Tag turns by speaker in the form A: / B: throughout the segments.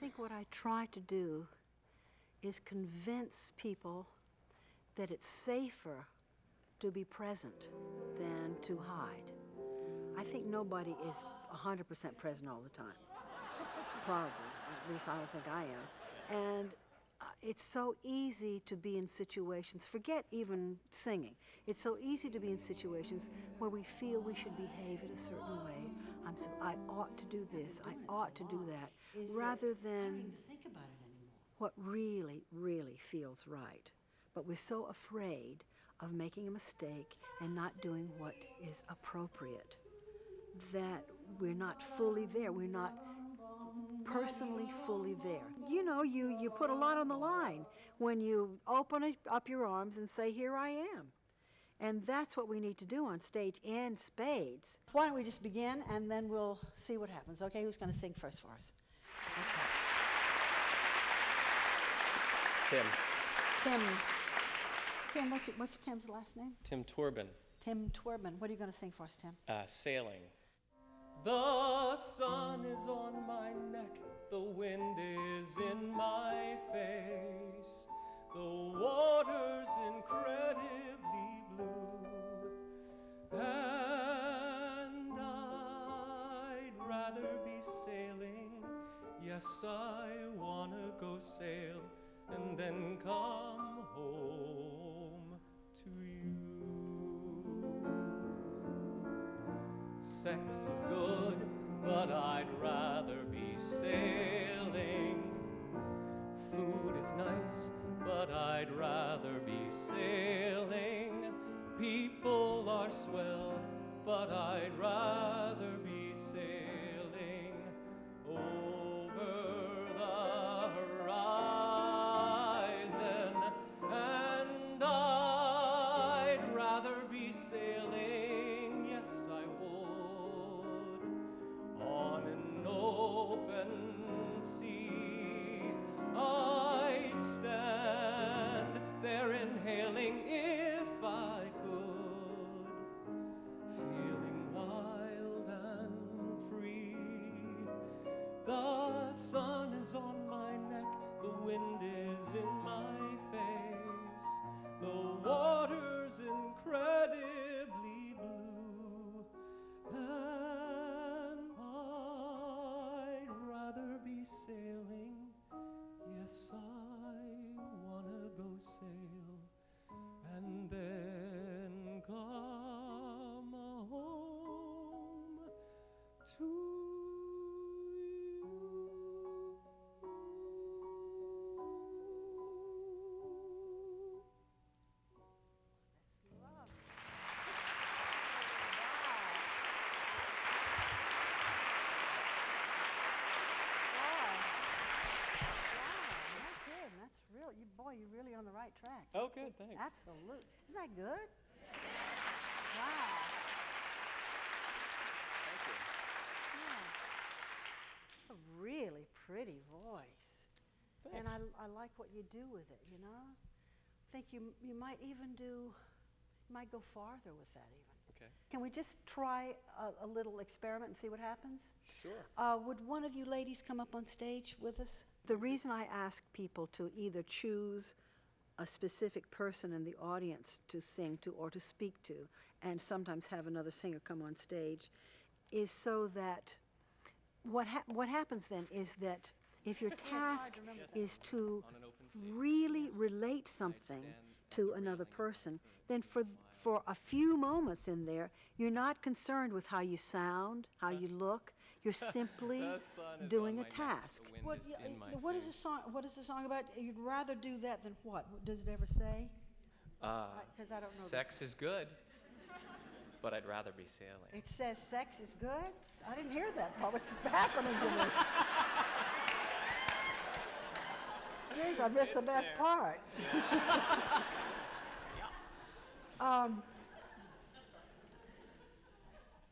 A: think what I try to do is convince people that it's safer to be present than to hide. I think nobody is 100% present all the time. Probably, at least I don't think I am. And it's so easy to be in situations, forget even singing, it's so easy to be in situations where we feel we should behave in a certain way. I ought to do this, I ought to do that, rather than what really, really feels right. But we're so afraid of making a mistake and not doing what is appropriate that we're not fully there. We're not personally fully there. You know, you put a lot on the line when you open up your arms and say, here I am. And that's what we need to do on stage in spades. Why don't we just begin and then we'll see what happens. Okay, who's going to sing first for us? Okay. Tim, what's Tim's last name?
B: Tim Torben.
A: Tim Torben. What are you going to sing for us, Tim?
B: Sailing. The sun is on my neck, the wind is in my face, the water's incredibly blue, and I'd rather be sailing. Yes, I wanna go sail and then come home to you. Sex is good, but I'd rather be sailing. Food is nice, but I'd rather be sailing. People are swell, but I'd rather be sailing over the horizon. And I'd rather be sailing, yes I would, on an open sea. I'd stand there inhaling if I could, feeling wild and free. The sun is on my neck, the wind is in my face, the water's incredibly blue, and I'd rather be sailing. Yes, I wanna go sail and then come home to you.
A: Boy, you're really on the right track.
B: Oh, good, thanks.
A: Absolutely. Isn't that good? Wow.
B: Thank you.
A: Yeah. A really pretty voice.
B: Thanks.
A: And I like what you do with it, you know? I think you might even you might go farther with that even.
B: Okay.
A: Can we just try a little experiment and see what happens?
B: Sure.
A: Would one of you ladies come up on stage with us? The reason I ask people to either choose a specific person in the audience to sing to or to speak to, and sometimes have another singer come on stage, is so that what happens then is that if your task is to really relate something to another person, then for a few moments in there, you're not concerned with how you sound, how you look. You're simply doing a task. What is the song? What is the song about? You'd rather do that than what? Does it ever say? Because I don't know.
B: Sex is good, but I'd rather be sailing.
A: It says sex is good? I didn't hear that part. What's happening to me? Jeez, I missed the best part.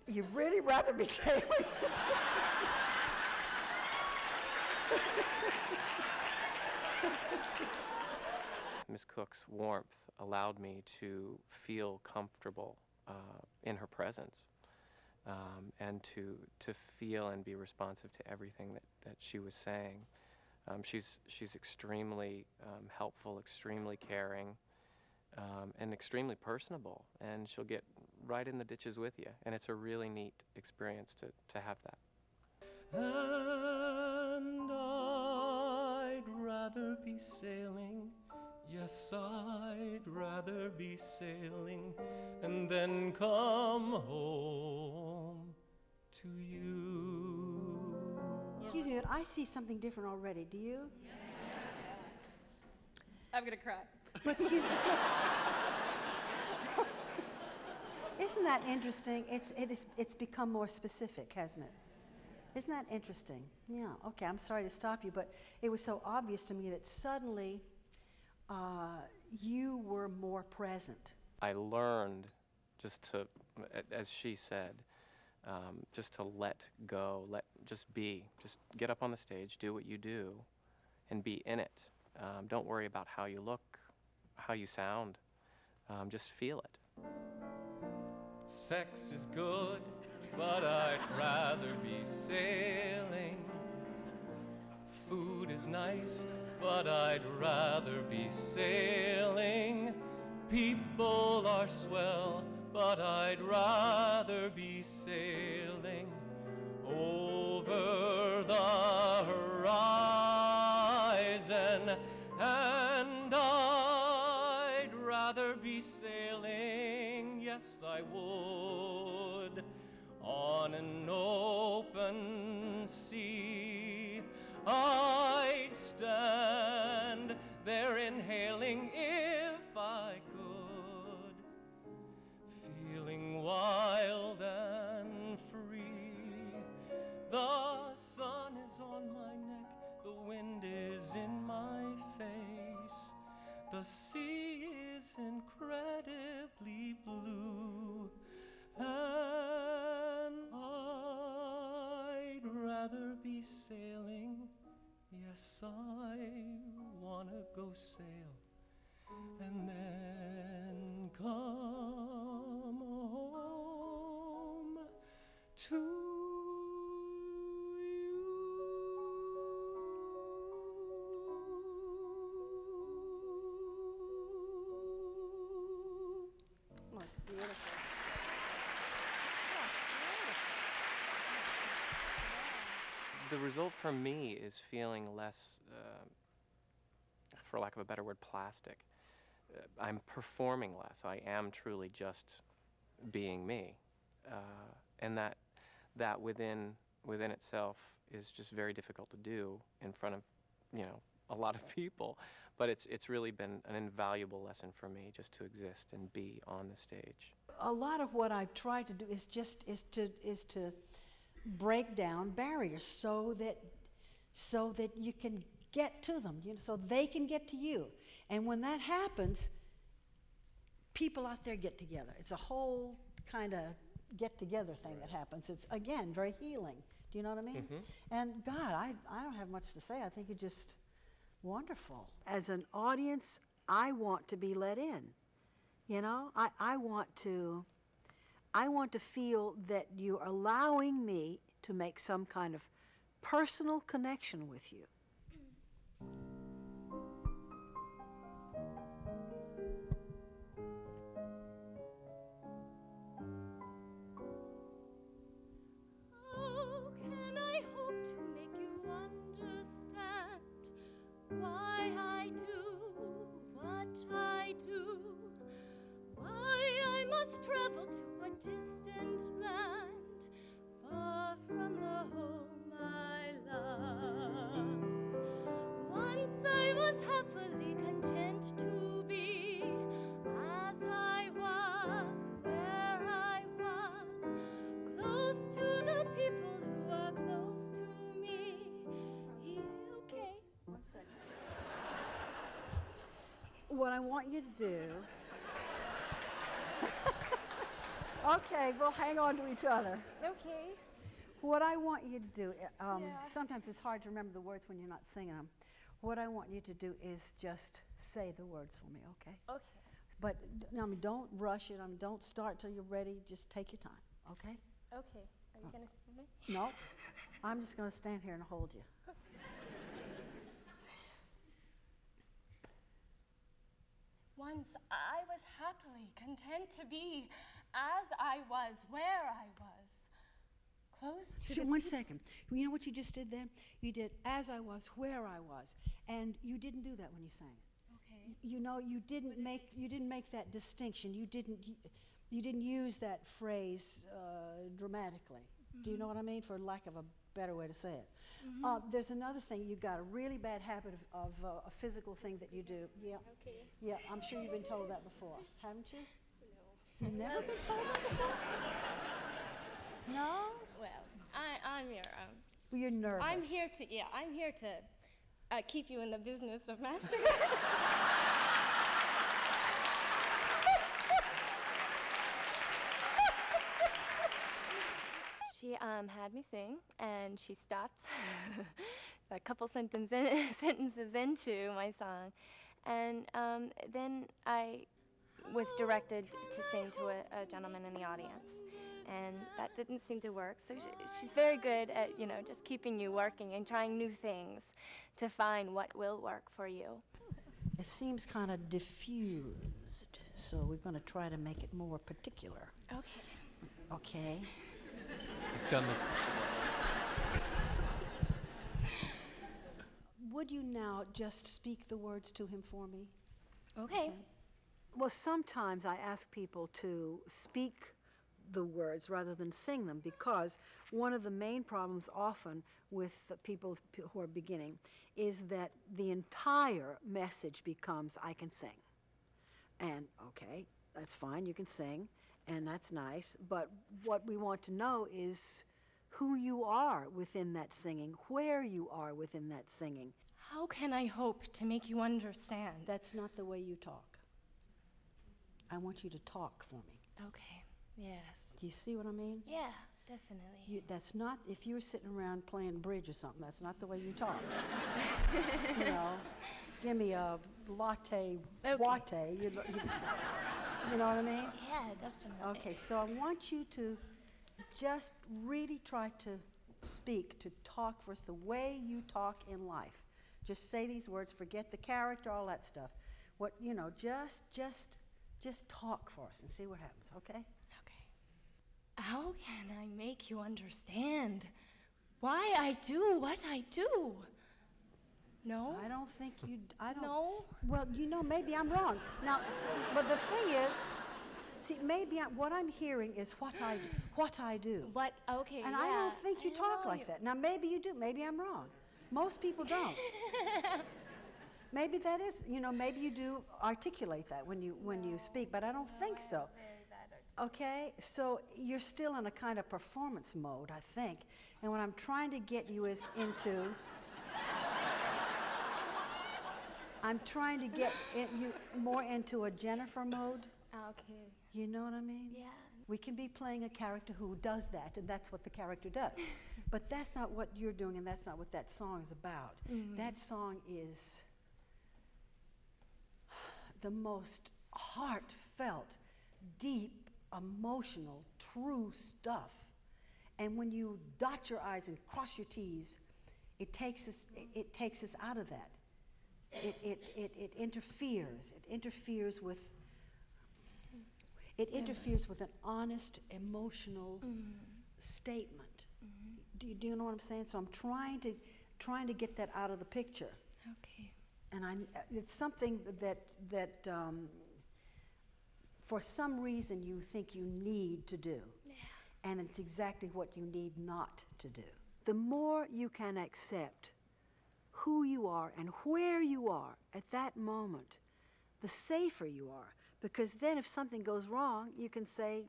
A: You'd really rather be sailing?
B: Miss Cook's warmth allowed me to feel comfortable in her presence, and to feel and be responsive to everything that she was saying. She's extremely helpful, extremely caring, and extremely personable, and she'll get right in the ditches with you, and it's a really neat experience to have that. And I'd rather be sailing, yes, I'd rather be sailing, and then come home to you.
A: Excuse me, but I see something different already. Do you?
C: I'm gonna cry.
A: But you, isn't that interesting? It's become more specific, hasn't it? Isn't that interesting? Yeah. Okay. I'm sorry to stop you, but it was so obvious to me that suddenly you were more present.
B: I learned just to, as she said, just to let go, just be, just get up on the stage, do what you do, and be in it. Don't worry about how you look, how you sound. Just feel it. Sex is good, but I'd rather be sailing. Food is nice, but I'd rather be sailing. People are swell, but I'd rather be sailing over the horizon. And I'd rather be sailing, yes I would, on an open sea. I'd stand there inhaling if I could, feeling wild and free. The sun is on my neck, the wind is in my face. The sea is incredibly blue, and I'd rather be sailing. Yes, I wanna go sail and then come home to you.
A: Oh, it's beautiful.
B: The result for me is feeling less, for lack of a better word, plastic. I'm performing less. I am truly just being me, and that within itself is just very difficult to do in front of, a lot of people. But it's really been an invaluable lesson for me just to exist and be on the stage.
A: A lot of what I've tried to do is to break down barriers so that you can get to them, so they can get to you. And when that happens, people out there get together. It's a whole kind of get-together thing that happens. It's, again, very healing. Do you know what I mean?
B: Mm-hmm.
A: And God, I don't have much to say. I think you're just wonderful. As an audience, I want to be let in. I want to feel that you're allowing me to make some kind of personal connection with you.
C: How can I hope to make you understand why I do what I do? Why I must travel to a distant land, far from the home I love. Once I was happily content to be as I was, where I was, close to the people who are close to me. Okay.
A: 1 second. What I want you to do... Okay, we'll hang on to each other.
C: Okay.
A: What I want you to do,
C: Yeah.
A: sometimes it's hard to remember the words when you're not singing them. What I want you to do is just say the words for me, okay?
C: Okay.
A: But don't rush it. Don't start till you're ready. Just take your time, okay?
C: Okay. Are you gonna sing me?
A: No, I'm just going to stand here and hold you.
C: Once I was happily content to be as I was, where I was, close to the
A: One second. You know what you just did then? You did as I was, where I was, and you didn't do that when you sang it.
C: Okay.
A: You know, you didn't make that distinction. You didn't use that phrase dramatically. Do you know what I mean? For lack of a better way to say it. There's another thing. You got a really bad habit of a physical thing that you do. Yeah.
C: Okay.
A: Yeah. I'm sure you've been told that before, haven't you?
C: No.
A: You've never been told that before? No.
C: Well, I'm here.
A: Well, you're nervous.
C: I'm here to keep you in the business of masturbating. She had me sing, and she stopped a couple sentences into my song, and then I was directed to sing to a gentleman in the audience, and that didn't seem to work. So she's very good at, you know, just keeping you working and trying new things to find what will work for you.
A: It seems kind of diffused, so we're going to try to make it more particular.
C: Okay.
A: Okay.
B: I've done this before.
A: Would you now just speak the words to him for me?
C: Okay.
A: Well, sometimes I ask people to speak the words rather than sing them, because one of the main problems often with the people who are beginning is that the entire message becomes, I can sing. And okay, that's fine, you can sing, and that's nice, but what we want to know is who you are within that singing, where you are within that singing.
C: How can I hope to make you understand?
A: That's not the way you talk. I want you to talk for me.
C: Okay. Yes.
A: Do you see what I mean?
C: Yeah, definitely.
A: That's not, if you were sitting around playing bridge or something, that's not the way you talk. You know, give me a latte, latte, you know what I mean?
C: Yeah, definitely.
A: Okay, so I want you to just really try to speak, to talk for us the way you talk in life. Just say these words, forget the character, all that stuff. What, you know, just talk for us and see what happens, okay?
C: Okay. How can I make you understand why I do what I do? No?
A: I don't think you, I don't.
C: No?
A: Well, you know, maybe I'm wrong. Now, but the thing is, see, maybe what I'm hearing is what I do.
C: What? Okay,
A: And
C: yeah.
A: I don't think you
C: I
A: talk
C: know
A: like
C: you.
A: that. Now, maybe you do. Maybe I'm wrong. Most people don't. Maybe that is, you know, maybe you do articulate that when you speak, but I don't think so. Okay, so you're still in a kind of performance mode, I think. And what I'm trying to get you is into, I'm trying to get you more into a Jennifer mode.
C: Okay.
A: You know what I mean?
C: Yeah.
A: We can be playing a character who does that, and that's what the character does. But that's not what you're doing, and that's not what that song is about.
C: Mm-hmm.
A: That song is the most heartfelt, deep, emotional, true stuff. And when you dot your I's and cross your T's, it takes us out of that. It interferes. It interferes with. It interferes with an honest, emotional statement. Do you know what I'm saying? So I'm trying to get that out of the picture.
C: Okay.
A: And it's something that for some reason you think you need to do.
C: Yeah.
A: And it's exactly what you need not to do. The more you can accept who you are and where you are at that moment, the safer you are. Because then if something goes wrong, you can say,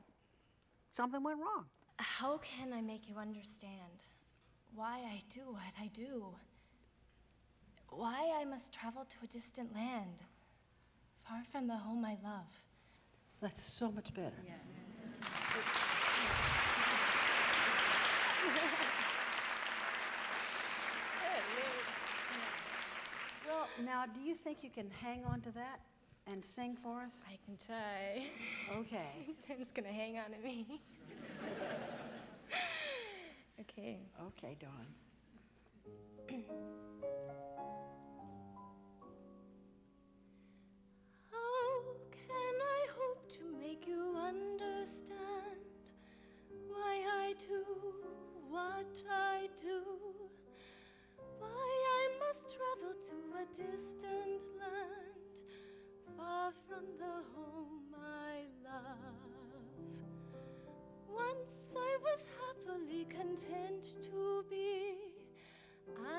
A: something went wrong.
C: How can I make you understand why I do what I do? Why I must travel to a distant land, far from the home I love?
A: That's so much better.
C: Yes.
A: Well, now, do you think you can hang on to that and sing for us?
C: I can try.
A: Okay.
C: Tim's gonna hang on to me. Okay.
A: Okay, darling.
C: How from the home I love. Once I was happily content to be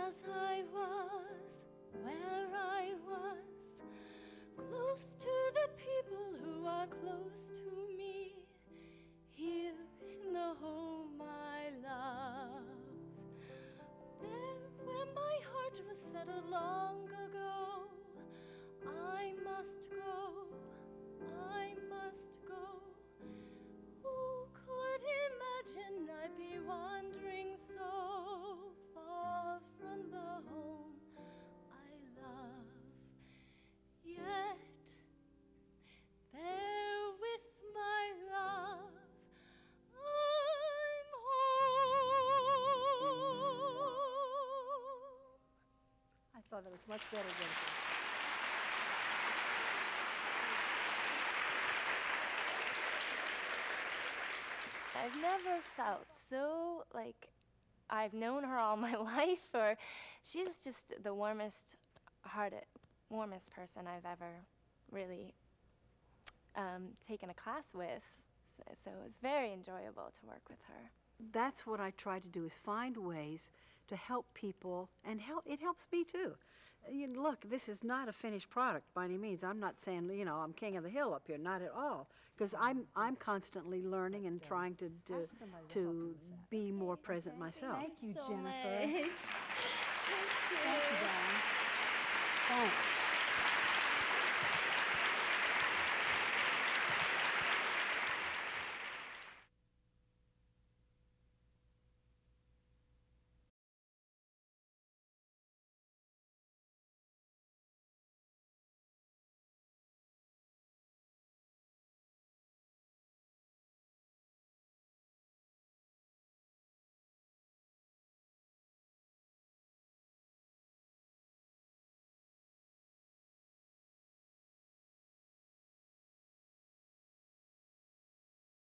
C: as I was, where I was, close to the people who are close to me, here in the home I love. There where my heart was settled long ago, I must go, I must go. Who could imagine I'd be wandering so far from the home I love? Yet, there with my love, I'm home.
A: I thought that was much better, Jennifer.
C: I've never felt so like I've known her all my life, or she's just the warmest hearted, warmest person I've ever really taken a class with. So it was very enjoyable to work with her.
A: That's what I try to do, is find ways to help people, and it helps me too. Look, this is not a finished product by any means. I'm not saying, I'm king of the hill up here, not at all, because I'm constantly learning and trying to be more present myself.
D: Thank you,
C: so
D: Jennifer.
C: Much. Thank you.
D: Thank you, darling. Thanks.